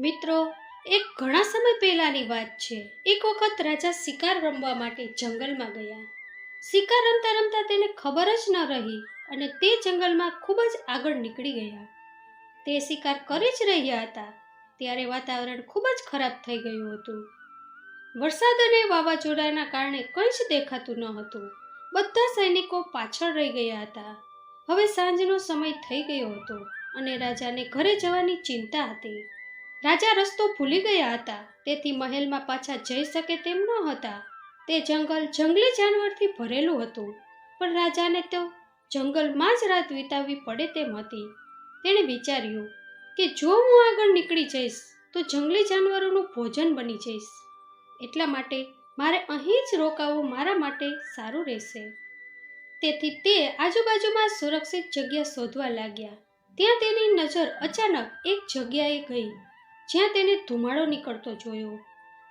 મિત્રો, એક ઘણા સમય પહેલાની વાત છે. એક વખત રાજા શિકાર રમવા માટે જંગલમાં ગયા. શિકાર રમતા રમતા તેને ખબર જ ન રહી અને તે જંગલમાં ખૂબ જ આગળ નીકળી ગયા. તે શિકાર કરી જ રહ્યા હતા ત્યારે વાતાવરણ ખૂબ જ ખરાબ થઈ ગયું હતું. વરસાદ અને વાવાઝોડાના કારણે કંઈ જ દેખાતું ન હતું. બધા સૈનિકો પાછળ રહી ગયા હતા. હવે સાંજનો સમય થઈ ગયો હતો અને રાજાને ઘરે જવાની ચિંતા હતી. રાજા રસ્તો ભૂલી ગયા હતા, તેથી મહેલમાં પાછા જઈ શકે તેમ ન હતા. તે જંગલ જંગલી જાનવરથી ભરેલું હતું, પણ રાજાને તો જંગલમાં જ રાત વિતાવવી પડે તેમ હતી. તેણે વિચાર્યું કે જો હું આગળ નીકળી જઈશ તો જંગલી જાનવરોનું ભોજન બની જઈશ. એટલા માટે મારે અહીં જ રોકાવું મારા માટે સારું રહેશે. તેથી તે આજુબાજુમાં સુરક્ષિત જગ્યા શોધવા લાગ્યા. ત્યાં તેની નજર અચાનક એક જગ્યાએ ગઈ જ્યાં તેને ધુમાડો નીકળતો જોયો.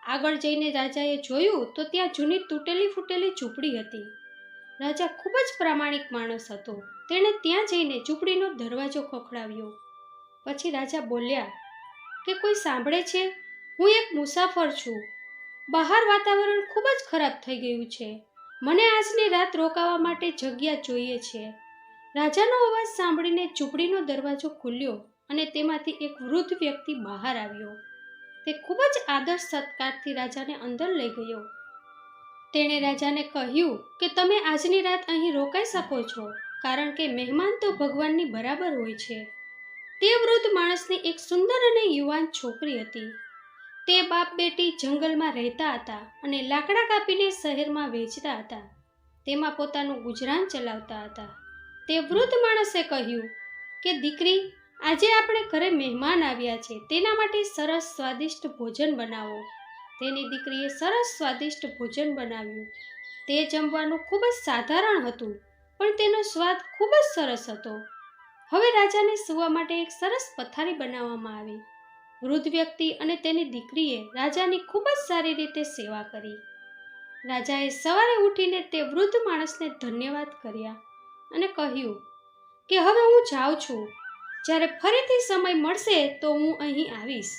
આગળ જઈને રાજાએ જોયું તો ત્યાં જૂની તૂટેલી ફૂટેલી ઝૂંપડી હતી. રાજા ખૂબ જ પ્રામાણિક માણસ હતો. તેણે ત્યાં જઈને ઝૂંપડીનો દરવાજો ખખડાવ્યો. પછી રાજા બોલ્યા કે કોઈ સાંભળે છે? હું એક મુસાફર છું. બહાર વાતાવરણ ખૂબ જ ખરાબ થઈ ગયું છે. મને આજની રાત રોકાવા માટે જગ્યા જોઈએ છે. રાજાનો અવાજ સાંભળીને ઝૂંપડીનો દરવાજો ખુલ્યો અને તેમાંથી એક વૃદ્ધ વ્યક્તિ બહાર આવ્યો. તે ખૂબ જ આદર સત્કારથી રાજાને અંદર લઈ ગયો. તેણે રાજાને કહ્યું કે તમે આજની રાત અહીં રોકાઈ શકો છો, કારણ કે મહેમાન તો ભગવાનની બરાબર હોય છે. તે વૃદ્ધ માણસની એક સુંદર અને યુવાન છોકરી હતી. તે બાપ બેટી જંગલમાં રહેતા હતા અને લાકડા કાપીને શહેરમાં વેચતા હતા. તેમાં પોતાનું ગુજરાન ચલાવતા હતા. તે વૃદ્ધ માણસે કહ્યું કે દીકરી, આજે આપણે ઘરે મહેમાન આવ્યા છે, તેના માટે સરસ સ્વાદિષ્ટ ભોજન બનાવો. તેની દીકરીએ સરસ સ્વાદિષ્ટ ભોજન બનાવ્યું. તે જમવાનું ખૂબ જ સાધારણ હતું, પણ તેનો સ્વાદ ખૂબ જ સરસ હતો. હવે રાજાને સૂવા માટે એક સરસ પથારી બનાવવામાં આવી. વૃદ્ધ વ્યક્તિ અને તેની દીકરીએ રાજાની ખૂબ જ સારી રીતે સેવા કરી. રાજાએ સવારે ઉઠીને તે વૃદ્ધ માણસને ધન્યવાદ કર્યા અને કહ્યું કે હવે હું જાઉં છું. જ્યારે ફરીથી સમય મળશે તો હું અહીં આવીશ.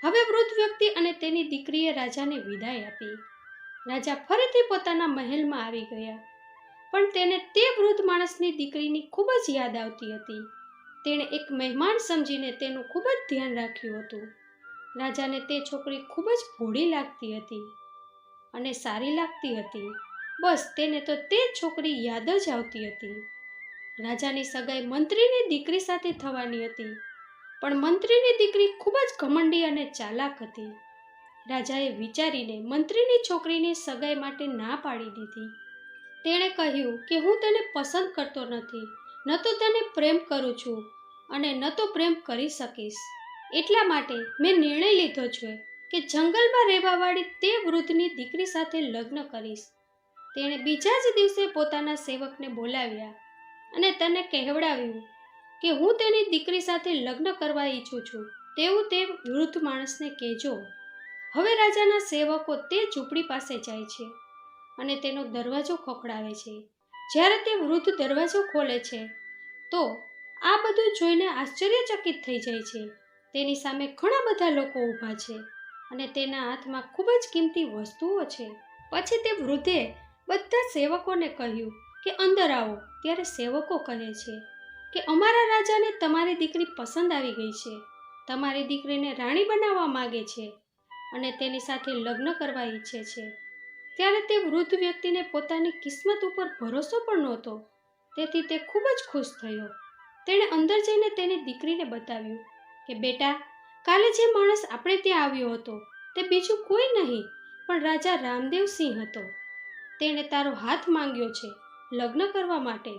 હવે વૃદ્ધ વ્યક્તિ અને તેની દીકરીએ રાજાને વિદાય આપી. રાજા ફરીથી પોતાના મહેલમાં આવી ગયા, પણ તેને તે વૃદ્ધ માણસની દીકરીની ખૂબ જ યાદ આવતી હતી. તેણે એક મહેમાન સમજીને તેનું ખૂબ જ ધ્યાન રાખ્યું હતું. રાજાને તે છોકરી ખૂબ જ ભોળી લાગતી હતી અને સારી લાગતી હતી. બસ તેને તો તે છોકરી યાદ જ આવતી હતી. રાજાની સગાઈ મંત્રીની દીકરી સાથે થવાની હતી, પણ મંત્રીની દીકરી ખૂબ જ ઘમંડી અને ચાલાક હતી. રાજાએ વિચારીને મંત્રીની છોકરીની સગાઈ માટે ના પાડી દીધી. તેણે કહ્યું કે હું તેને પસંદ કરતો નથી, ન તો તેને પ્રેમ કરું છું અને ન તો પ્રેમ કરી શકીશ. એટલા માટે મેં નિર્ણય લીધો છે કે જંગલમાં રહેવાવાળી તે વૃદ્ધની દીકરી સાથે લગ્ન કરીશ. તેણે બીજા જ દિવસે પોતાના સેવકને બોલાવ્યા અને તેને કહેવડાવ્યું કે હું તેની દીકરી સાથે લગ્ન કરવા ઈચ્છું છું તેવું તે વૃદ્ધ માણસને કહેજો. હવે રાજાના સેવકો તે ઝૂંપડી પાસે જાય છે અને તેનો દરવાજો ખખડાવે છે. જ્યારે તે વૃદ્ધ દરવાજો ખોલે છે તો આ બધું જોઈને આશ્ચર્યચકિત થઈ જાય છે. તેની સામે ઘણા બધા લોકો ઊભા છે અને તેના હાથમાં ખૂબ જ કિંમતી વસ્તુઓ છે. પછી તે વૃદ્ધે બધા સેવકોને કહ્યું કે અંદર આવો. ત્યારે સેવકો કહે છે કે અમારા રાજાને તમારી દીકરી પસંદ આવી ગઈ છે. તમારી દીકરીને રાણી બનાવવા માંગે છે અને તેની સાથે લગ્ન કરવા ઈચ્છે છે. ત્યારે તે વૃદ્ધ વ્યક્તિને પોતાની કિસ્મત ઉપર ભરોસો પણ નહોતો, તેથી તે ખૂબ જ ખુશ થયો. તેણે અંદર જઈને તેની દીકરીને બતાવ્યું કે બેટા, કાલે જે માણસ આપણે ત્યાં આવ્યો હતો તે બીજું કોઈ નહીં પણ રાજા રામદેવ સિંહ હતો. તેણે તારો હાથ માંગ્યો છે લગ્ન કરવા માટે.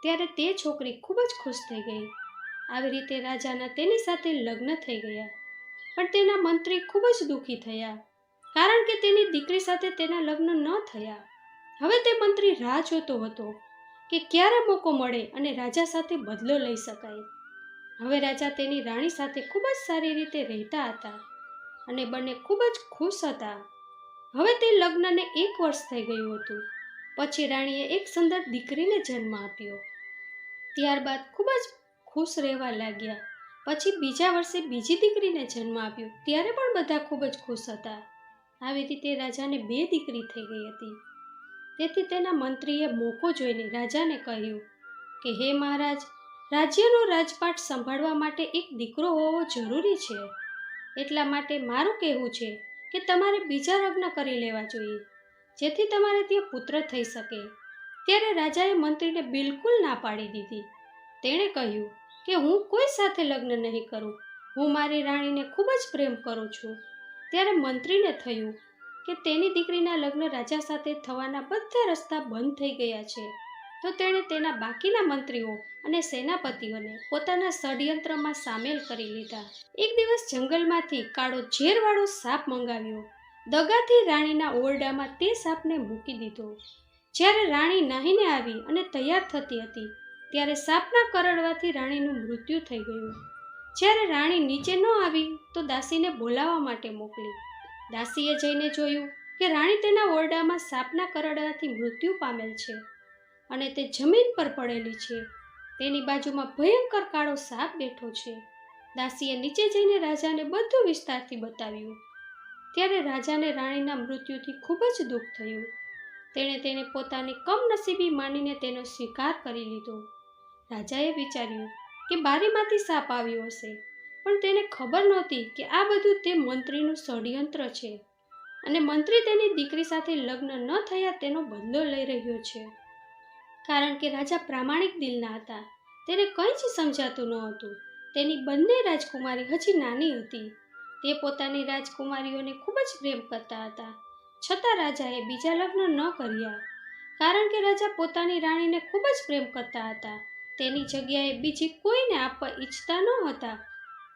ત્યારે તે છોકરી ખૂબ જ ખુશ થઈ ગઈ. આવી રીતે રાજાના તેની સાથે લગ્ન થઈ ગયા. પણ તેના મંત્રી ખૂબ જ દુઃખી થયા, કારણ કે તેની દીકરી સાથે તેના લગ્ન ન થયા. હવે તે મંત્રી રાહ જોતો હતો કે ક્યારે મોકો મળે અને રાજા સાથે બદલો લઈ શકાય. હવે રાજા તેની રાણી સાથે ખૂબ જ સારી રીતે રહેતા હતા અને બંને ખૂબ જ ખુશ હતા. હવે તે લગ્નને 1 વર્ષ થઈ ગયું હતું. પછી રાણીએ એક સુંદર દીકરીને જન્મ આપ્યો. ત્યારબાદ ખૂબ જ ખુશ રહેવા લાગ્યા. પછી બીજા વર્ષે બીજી દીકરીને જન્મ આપ્યો ત્યારે પણ બધા ખૂબ જ ખુશ હતા. આવી રીતે રાજાને 2 દીકરી થઈ ગઈ હતી. તેથી તેના મંત્રીએ મોકો જોઈને રાજાને કહ્યું કે હે મહારાજ, રાજ્યનો રાજપાટ સંભાળવા માટે એક દીકરો હોવો જરૂરી છે. એટલા માટે મારું કહેવું છે કે તમારે બીજા લગ્ન કરી લેવા જોઈએ, જેથી તમારે ત્યાં પુત્ર થઈ શકે. ત્યારે રાજાએ મંત્રીને બિલકુલ ના પાડી દીધી. તેણે કહ્યું કે હું કોઈ સાથે લગ્ન નહીં કરું. હું મારી રાણીને ખૂબ જ પ્રેમ કરું છું. ત્યારે મંત્રીને થયું કે તેની દીકરીના લગ્ન રાજા સાથે થવાના બધા રસ્તા બંધ થઈ ગયા છે. તો તેણે તેના બાકીના મંત્રીઓ અને સેનાપતિઓને પોતાના ષડયંત્રમાં સામેલ કરી લીધા. એક દિવસ જંગલમાંથી કાળો ઝેરવાળો સાપ મંગાવ્યો. દગાથી રાણીના ઓરડામાં તે સાપને મૂકી દીધો. જ્યારે રાણી નાહીને આવી અને તૈયાર થતી હતી ત્યારે સાપના કરડવાથી રાણીનું મૃત્યુ થઈ ગયું. જ્યારે રાણી નીચે ન આવી તો દાસીને બોલાવવા માટે મોકલી. દાસીએ જઈને જોયું કે રાણી તેના ઓરડામાં સાપના કરડવાથી મૃત્યુ પામેલ છે અને તે જમીન પર પડેલી છે. તેની બાજુમાં ભયંકર કાળો સાપ બેઠો છે. દાસીએ નીચે જઈને રાજાને બધું વિસ્તારથી બતાવ્યું. ત્યારે રાજાને રાણીના મૃત્યુથી ખૂબ જ દુઃખ થયું. તેણે તેને પોતાની કમનસીબી માનીને તેનો સ્વીકાર કરી લીધો. રાજાએ વિચાર્યું કે બારીમાંથી સાપ આવ્યો હશે, પણ તેને ખબર નહોતી કે આ બધું તે મંત્રીનું ષડયંત્ર છે અને મંત્રી તેની દીકરી સાથે લગ્ન ન થયા તેનો બદલો લઈ રહ્યો છે. કારણ કે રાજા પ્રામાણિક દિલના હતા. તેને કંઈ જ સમજાતું ન હતું. તેની બંને રાજકુમારી હજી નાની હતી. તે પોતાની રાજકુમારીઓને ખૂબ જ પ્રેમ કરતા હતા. છતાં રાજાએ બીજા લગ્ન ન કર્યા, કારણ કે રાજા પોતાની રાણીને ખૂબ જ પ્રેમ કરતા હતા. તેની જગ્યાએ બીજી કોઈને આપવા ઈચ્છતા ન હતા.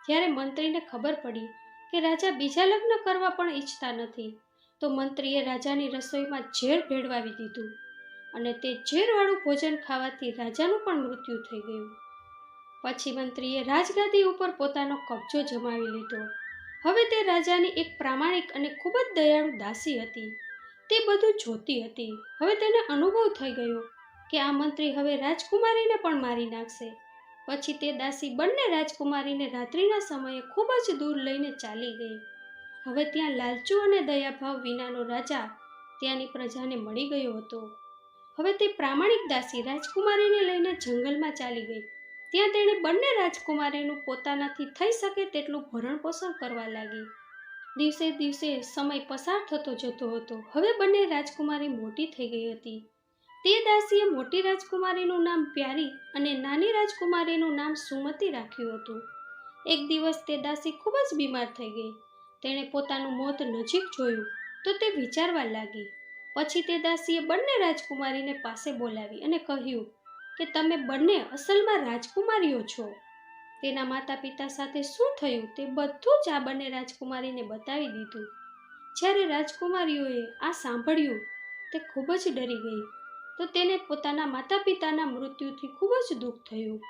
જ્યારે મંત્રીને ખબર પડી કે રાજા બીજા લગ્ન કરવા પણ ઈચ્છતા નથી, તો મંત્રીએ રાજાની રસોઈમાં ઝેર ભેળવાવી દીધું અને તે ઝેરવાળું ભોજન ખાવાથી રાજાનું પણ મૃત્યુ થઈ ગયું. પછી મંત્રીએ રાજગાદી ઉપર પોતાનો કબજો જમાવી લીધો. હવે તે રાજાની એક પ્રામાણિક અને ખૂબ જ દયાળુ દાસી હતી. તે બધું જોતી હતી. હવે તેને અનુભવ થઈ ગયો કે આ મંત્રી હવે રાજકુમારીને પણ મારી નાખશે. પછી તે દાસી બંને રાજકુમારીને રાત્રિના સમયે ખૂબ જ દૂર લઈને ચાલી ગઈ. હવે ત્યાં લાલચુ અને દયાભાવ વિનાનો રાજા ત્યાંની પ્રજાને મળી ગયો હતો. હવે તે પ્રામાણિક દાસી રાજકુમારીને લઈને જંગલમાં ચાલી ગઈ. ત્યાં તેણે બંને રાજકુમારીનું પોતાનાથી થઈ શકે તેટલું ભરણપોષણ કરવા લાગી. દિવસે દિવસે સમય પસાર થતો જતો હતો. હવે બંને રાજકુમારી મોટી થઈ ગઈ હતી. તે દાસીએ મોટી રાજકુમારીનું નામ પ્યારી અને નાની રાજકુમારીનું નામ સુમતી રાખ્યું હતું. એક દિવસ તે દાસી ખૂબ જ બીમાર થઈ ગઈ. તેણે પોતાનું મોત નજીક જોયું તો તે વિચારવા લાગી. પછી તે દાસીએ બંને રાજકુમારીને પાસે બોલાવી અને કહ્યું કે તમે બંને અસલમાં રાજકુમારીઓ છો. તેના માતા પિતા સાથે શું થયું તે બધું જ આ બંને રાજકુમારીને બતાવી દીધું. જ્યારે રાજકુમારીઓએ આ સાંભળ્યું તે ખૂબ જ ડરી ગઈ. તો તેને પોતાના માતા પિતાના મૃત્યુથી ખૂબ જ દુઃખ થયું.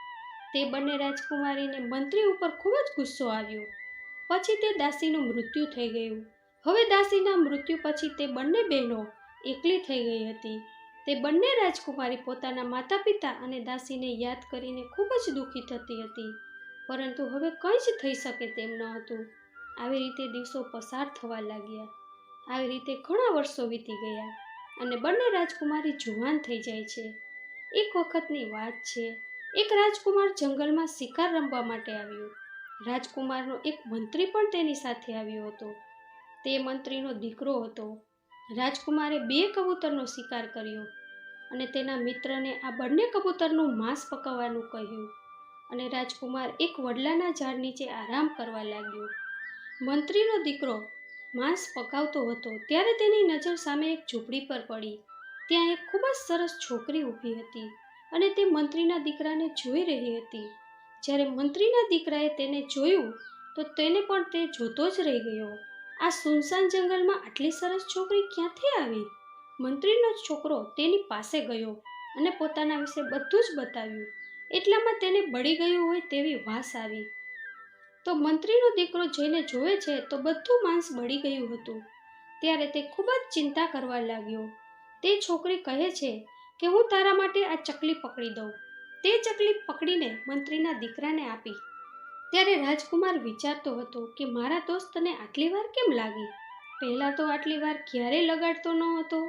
તે બંને રાજકુમારીને મંત્રી ઉપર ખૂબ જ ગુસ્સો આવ્યો. પછી તે દાસીનું મૃત્યુ થઈ ગયું. હવે દાસીના મૃત્યુ પછી તે બંને બહેનો એકલી થઈ ગઈ હતી. તે બંને રાજકુમારી પોતાના માતા પિતા અને દાસીને યાદ કરીને ખૂબ જ દુઃખી થતી હતી, પરંતુ હવે કંઈ જ થઈ શકે તેમ ન હતું. આવી રીતે દિવસો પસાર થવા લાગ્યા. આવી રીતે ઘણા વર્ષો વીતી ગયા અને બંને રાજકુમારી જુવાન થઈ જાય છે. એક વખતની વાત છે. એક રાજકુમાર જંગલમાં શિકાર રમવા માટે આવ્યો. રાજકુમારનો એક મંત્રી પણ તેની સાથે આવ્યો હતો. તે મંત્રીનો દીકરો હતો. રાજકુમારે 2 કબૂતરનો શિકાર કર્યો અને તેના મિત્રને આ બંને કબૂતરનું માંસ પકાવવાનું કહ્યું અને રાજકુમાર એક વડલાના ઝાડ નીચે આરામ કરવા લાગ્યો. મંત્રીનો દીકરો માંસ પકાવતો હતો ત્યારે તેની નજર સામે એક ઝૂંપડી પર પડી. ત્યાં એક ખૂબ જ સરસ છોકરી ઊભી હતી અને તે મંત્રીના દીકરાને જોઈ રહી હતી. જ્યારે મંત્રીના દીકરાએ તેને જોયું તો તેને પણ તે જોતો જ રહી ગયો. આ સુનસાન જંગલમાં આટલી સરસ છોકરી ક્યાંથી આવી? મંત્રીનો છોકરો તેની પાસે ગયો અને પોતાના વિશે બધું જ બતાવ્યું. એટલામાં તેને બળી ગયું હોય તેવી વાસ આવી. તો મંત્રીનો દીકરો જઈને જોવે છે તો બધું માંસ બળી ગયું હતું. ત્યારે તે ખૂબ જ ચિંતા કરવા લાગ્યો. તે છોકરી કહે છે કે હું તારા માટે આ ચકલી પકડી દઉં. તે ચકલી પકડીને મંત્રીના દીકરાને આપી. ત્યારે રાજકુમાર વિચારતો હતો કે મારા દોસ્તને આટલી વાર કેમ લાગી? પહેલાં તો આટલી વાર ક્યારેય લગાડતો ન હતો.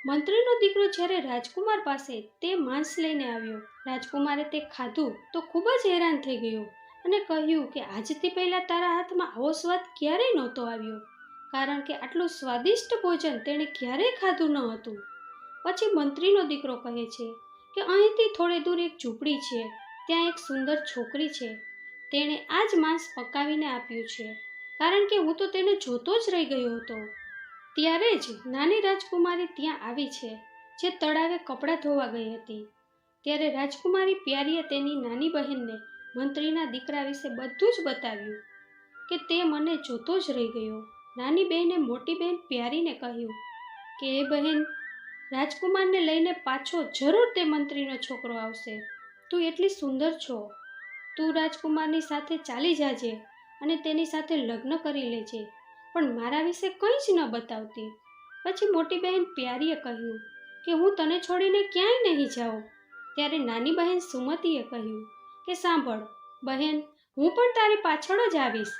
મંત્રીનો દીકરો જ્યારે રાજકુમાર પાસે તે માંસ લઈને આવ્યો, રાજકુમારે તે ખાધું તો ખૂબ જ હેરાન થઈ ગયો અને કહ્યું કે આજથી પહેલાં તારા હાથમાં આવો સ્વાદ ક્યારેય નહોતો આવ્યો, કારણ કે આટલું સ્વાદિષ્ટ ભોજન તેણે ક્યારેય ખાધું ન હતું. પછી મંત્રીનો દીકરો કહે છે કે અહીંથી થોડે દૂર એક ઝૂંપડી છે, ત્યાં એક સુંદર છોકરી છે, તેણે આ જ માંસ પકાવીને આપ્યું છે, કારણ કે હું તો તેને જોતો જ રહી ગયો હતો. ત્યારે જ નાની રાજકુમારી ત્યાં આવી છે, જે તળાવે કપડાં ધોવા ગઈ હતી. ત્યારે રાજકુમારી પ્યારીએ તેની નાની બહેનને મંત્રીના દીકરા વિશે બધું જ બતાવ્યું કે તે મને જોતો જ રહી ગયો. નાની બહેને મોટી બહેન પ્યારીને કહ્યું કે એ બહેન, રાજકુમારને લઈને પાછો જરૂર તે મંત્રીનો છોકરો આવશે. તું એટલી સુંદર છો, તું રાજકુમારની સાથે ચાલી જાજે અને તેની સાથે લગ્ન કરી લેજે, પણ મારા વિશે કંઈ જ ન બતાવતી. પછી મોટી બહેન પ્યારીએ કહ્યું કે હું તને છોડીને ક્યાંય નહીં જાઉં. ત્યારે નાની બહેન સુમતીએ કહ્યું કે સાંભળ બહેન, હું પણ તારી પાછળ જ આવીશ.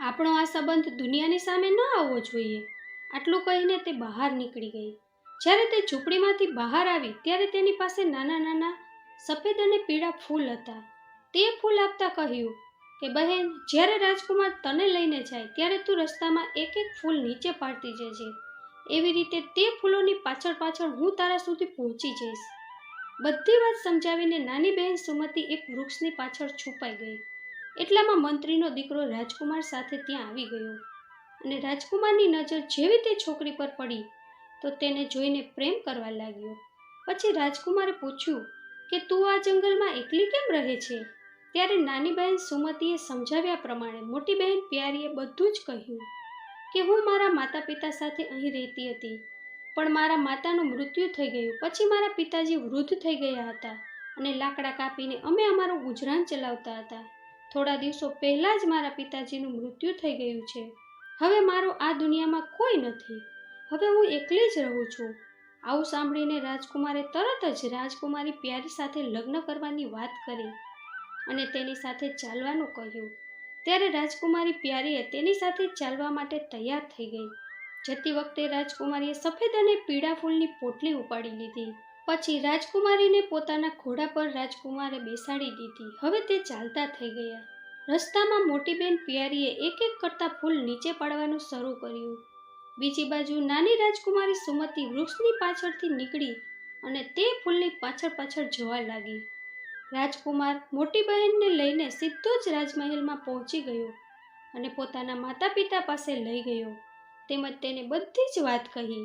આપણો આ સંબંધ દુનિયાની સામે ન આવવો જોઈએ. આટલું કહીને તે બહાર નીકળી ગઈ. જ્યારે તે ઝૂંપડીમાંથી બહાર આવી ત્યારે તેની પાસે નાના નાના સફેદ અને પીળા ફૂલ હતા. તે ફૂલ આપતા કહ્યું કે બહેન, જ્યારે રાજકુમાર તને લઈને જાય ત્યારે તું રસ્તામાં એક એક ફૂલ નીચે પાડતી જજે. એવી રીતે તે ફૂલોની પાછળ પાછળ હું તારા સુધી પહોંચી જઈશ. બધી વાત સમજાવીને નાની બહેન સુમતી એક વૃક્ષની પાછળ છુપાઈ ગઈ. એટલામાં મંત્રીનો દીકરો રાજકુમાર સાથે ત્યાં આવી ગયો અને રાજકુમારની નજર જેવી તે છોકરી પર પડી તો તેને જોઈને પ્રેમ કરવા લાગ્યો. પછી રાજકુમારે પૂછ્યું કે તું આ જંગલમાં એકલી કેમ રહે છે? ત્યારે નાની બહેન સુમતીએ સમજાવ્યા પ્રમાણે મોટી બહેન પ્યારીએ બધું જ કહ્યું કે હું મારા માતા પિતા સાથે અહીં રહેતી હતી, પણ મારા માતાનું મૃત્યુ થઈ ગયું. પછી મારા પિતાજી વૃદ્ધ થઈ ગયા હતા અને લાકડા કાપીને અમે અમારું ગુજરાન ચલાવતા હતા. થોડા દિવસો પહેલાં જ મારા પિતાજીનું મૃત્યુ થઈ ગયું છે. હવે મારો આ દુનિયામાં કોઈ નથી. હવે હું એકલી જ રહું છું. આવું સાંભળીને રાજકુમારે તરત જ રાજકુમારી પ્યારી સાથે લગ્ન કરવાની વાત કરી અને તેની સાથે ચાલવાનું કહ્યું. ત્યારે રાજકુમારી પ્યારીએ તેની સાથે ચાલવા માટે તૈયાર થઈ ગઈ. જતી વખતે રાજકુમારીએ સફેદ અને પીળા ફૂલની પોટલી ઉપાડી લીધી. પછી રાજકુમારીને પોતાના ઘોડા પર રાજકુમારે બેસાડી દીધી. હવે તે ચાલતા થઈ ગયા. રસ્તામાં મોટી બેન પ્યારીએ એક એક કરતા ફૂલ નીચે પાડવાનું શરૂ કર્યું. બીજી બાજુ નાની રાજકુમારી સુમતી વૃક્ષની પાછળથી નીકળી અને તે ફૂલની પાછળ પાછળ જવા લાગી. રાજકુમાર મોટી બહેનને લઈને સીધો જ રાજમહેલમાં પહોંચી ગયો અને પોતાના માતા પિતા પાસે લઈ ગયો. તેમજ તેને બધી જ વાત કહી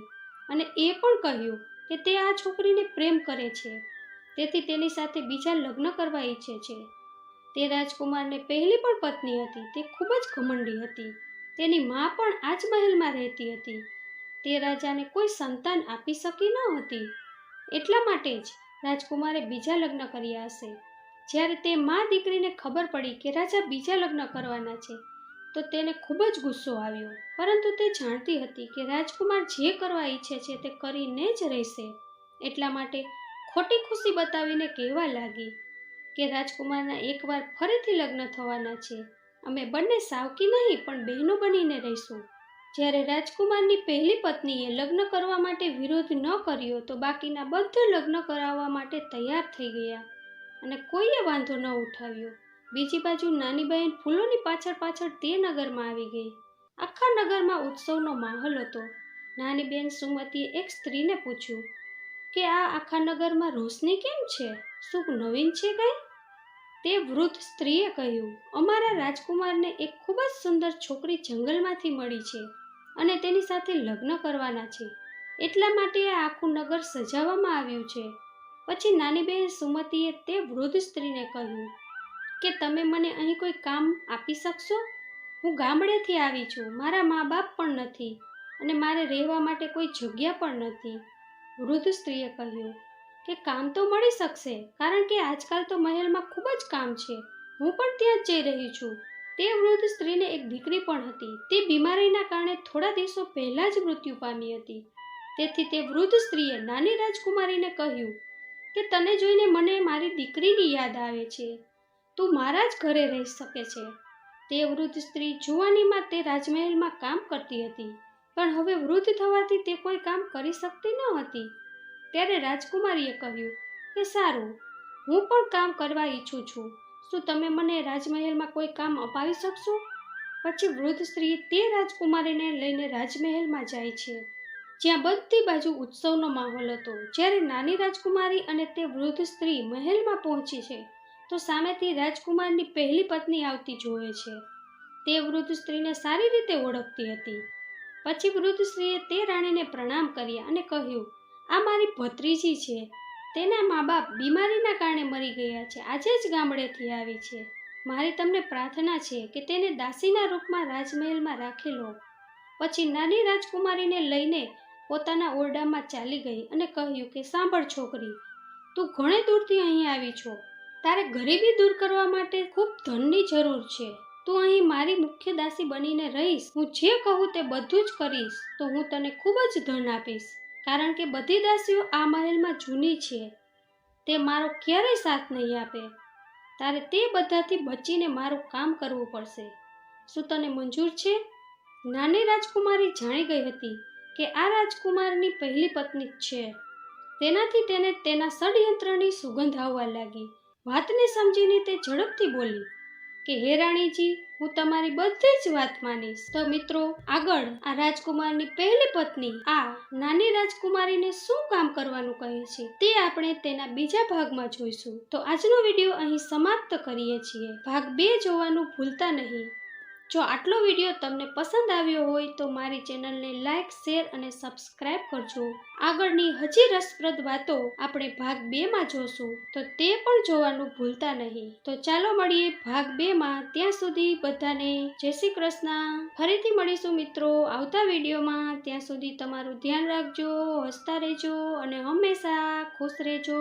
અને એ પણ કહ્યું કે તે આ છોકરીને પ્રેમ કરે છે, તેથી તેની સાથે બીજા લગ્ન કરવા ઈચ્છે છે. તે રાજકુમારને પહેલી પણ પત્ની હતી. તે ખૂબ જ ઘમંડી હતી. તેની મા પણ આ જ મહેલમાં રહેતી હતી. તે રાજાને કોઈ સંતાન આપી શકી ન હતી. એટલા માટે જ રાજકુમારે બીજા લગ્ન કર્યા હશે. જ્યારે તે મા દીકરીને ખબર પડી કે રાજા બીજા લગ્ન કરવાના છે તો તેને ખૂબ જ ગુસ્સો આવ્યો, પરંતુ તે જાણતી હતી કે રાજકુમાર જે કરવા ઈચ્છે છે તે કરીને જ રહેશે. એટલા માટે ખોટી ખુશી બતાવીને કહેવા લાગી કે રાજકુમારના એકવાર ફરીથી લગ્ન થવાના છે. અમે બંને સાવકી નહીં પણ બહેનો બનીને રહીશું. જ્યારે રાજકુમારની પહેલી પત્નીએ લગ્ન કરવા માટે વિરોધ ન કર્યો તો બાકીના બધા લગ્ન કરાવવા માટે તૈયાર થઈ ગયા અને કોઈએ વાંધો ન ઉઠાવ્યો. બીજી બાજુ નાની બહેન ફૂલોની પાછળ પાછળ તે નગરમાં આવી ગઈ. આખા નગરમાં ઉત્સવનો માહોલ હતો. નાની બહેન સુમતીએ એક સ્ત્રીને પૂછ્યું કે આ આખા નગરમાં રોશની કેમ છે? શું નવીન છે કંઈ? તે વૃદ્ધ સ્ત્રીએ કહ્યું, અમારા રાજકુમારને એક ખૂબ જ સુંદર છોકરી જંગલમાંથી મળી છે અને તેની સાથે લગ્ન કરવાના છે. એટલા માટે આ આખું નગર સજાવવામાં આવ્યું છે. પછી નાની બહેન સુમતીએ તે વૃદ્ધ સ્ત્રીને કહ્યું કે તમે મને અહીં કોઈ કામ આપી શકશો? હું ગામડેથી આવી છું. મારા મા બાપ પણ નથી અને મારે રહેવા માટે કોઈ જગ્યા પણ નથી. વૃદ્ધ સ્ત્રીએ કહ્યું કે કામ તો મળી શકશે, કારણ કે આજકાલ તો મહેલમાં ખૂબ જ કામ છે. હું પણ ત્યાં જ જઈ રહી છું. તે વૃદ્ધ સ્ત્રીને એક દીકરી પણ હતી. તે બીમારીના કારણે થોડા દિવસો પહેલા જ મૃત્યુ પામી હતી. તેથી તે વૃદ્ધ સ્ત્રીએ નાની રાજકુમારીને કહ્યું કે તને જોઈને મને મારી દીકરીની યાદ આવે છે. તું મારા જ ઘરે રહી શકે છે. તે વૃદ્ધ સ્ત્રી જુવાનીમાં તે રાજમહેલમાં કામ કરતી હતી, પણ હવે વૃદ્ધ થવાથી તે કોઈ કામ કરી શકતી ન હતી. ત્યારે રાજકુમારીએ કહ્યું કે સારું, હું પણ કામ કરવા ઈચ્છું છું. શું તમે મને રાજમહેલમાં કોઈ કામ અપાવી શકશો? પછી વૃદ્ધ સ્ત્રી તે રાજકુમારીને લઈને રાજમહેલમાં જાય છે, જ્યાં બધી બાજુ ઉત્સવનો માહોલ હતો. જ્યારે નાની રાજકુમારી અને તે વૃદ્ધ સ્ત્રી મહેલમાં પહોંચી છે, તો સામેથી રાજકુમારની પહેલી પત્ની આવતી જોવે છે. તે વૃદ્ધ સ્ત્રીને સારી રીતે ઓળખતી હતી. પછી વૃદ્ધ સ્ત્રીએ તે રાણીને પ્રણામ કર્યા અને કહ્યું, આ મારી ભત્રીજી છે. તેના મા બાપ બીમારીના કારણે મરી ગયા છે. આજે જ ગામડેથી આવી છે. મારી તમને પ્રાર્થના છે કે તેને દાસીના રૂપમાં રાજમહેલમાં રાખી લો. પછી નાની રાજકુમારીને લઈને પોતાના ઓરડામાં ચાલી ગઈ અને કહ્યું કે સાંભળ છોકરી, તું ઘણે દૂરથી અહીં આવી છો. તારે ગરીબી દૂર કરવા માટે ખૂબ ધનની જરૂર છે. તું અહીં મારી મુખ્ય દાસી બનીને રહીશ. હું જે કહું તે બધું જ કરીશ તો હું તને ખૂબ જ ધન આપીશ. કારણ કે બધી દાસીઓ આ મહેલમાં જૂની છે. તે મારો ક્યારેય સાથ નહીં આપે. તારે તે બધાથી બચીને મારું કામ કરવું પડશે. શું તને મંજૂર છે? નાની રાજકુમારી જાણી ગઈ હતી કે આ રાજકુમારની પહેલી પત્ની છે. તેનાથી તેને તેના ષડયંત્રની સુગંધ આવવા લાગી. વાતને સમજીને તે ઝડપથી બોલી કે હે રાણીજી, હું તમારી બધી જ વાત માનીશ. તો મિત્રો, આગળ આ રાજકુમારની પહેલી પત્ની આ નાની રાજકુમારીને શું કામ કરવાનું કહે છે તે આપણે તેના બીજા ભાગમાં જોઈશું. તો આજનો વિડીયો અહીં સમાપ્ત કરીએ છીએ. ભાગ 2 જોવાનું ભૂલતા નહીં. જો આટલો વિડીયો તમને પસંદ આવ્યો હોય તો મારી ચેનલને લાઇક, શેર અને સબસ્ક્રાઇબ કરજો. આગળની હજી રસપ્રદ વાતો આપણે ભાગ 2 માં જોશું, તો તે પણ જોવાનું ભૂલતા નહીં. તો ચાલો મળીએ ભાગ 2 માં. ત્યાં સુધી બધાને જય શ્રી કૃષ્ણ. ફરીથી મળીશું મિત્રો આવતા વિડીયોમાં. ત્યાં સુધી તમારું ધ્યાન રાખજો, હસતા રહેજો અને હંમેશા ખુશ રહેજો.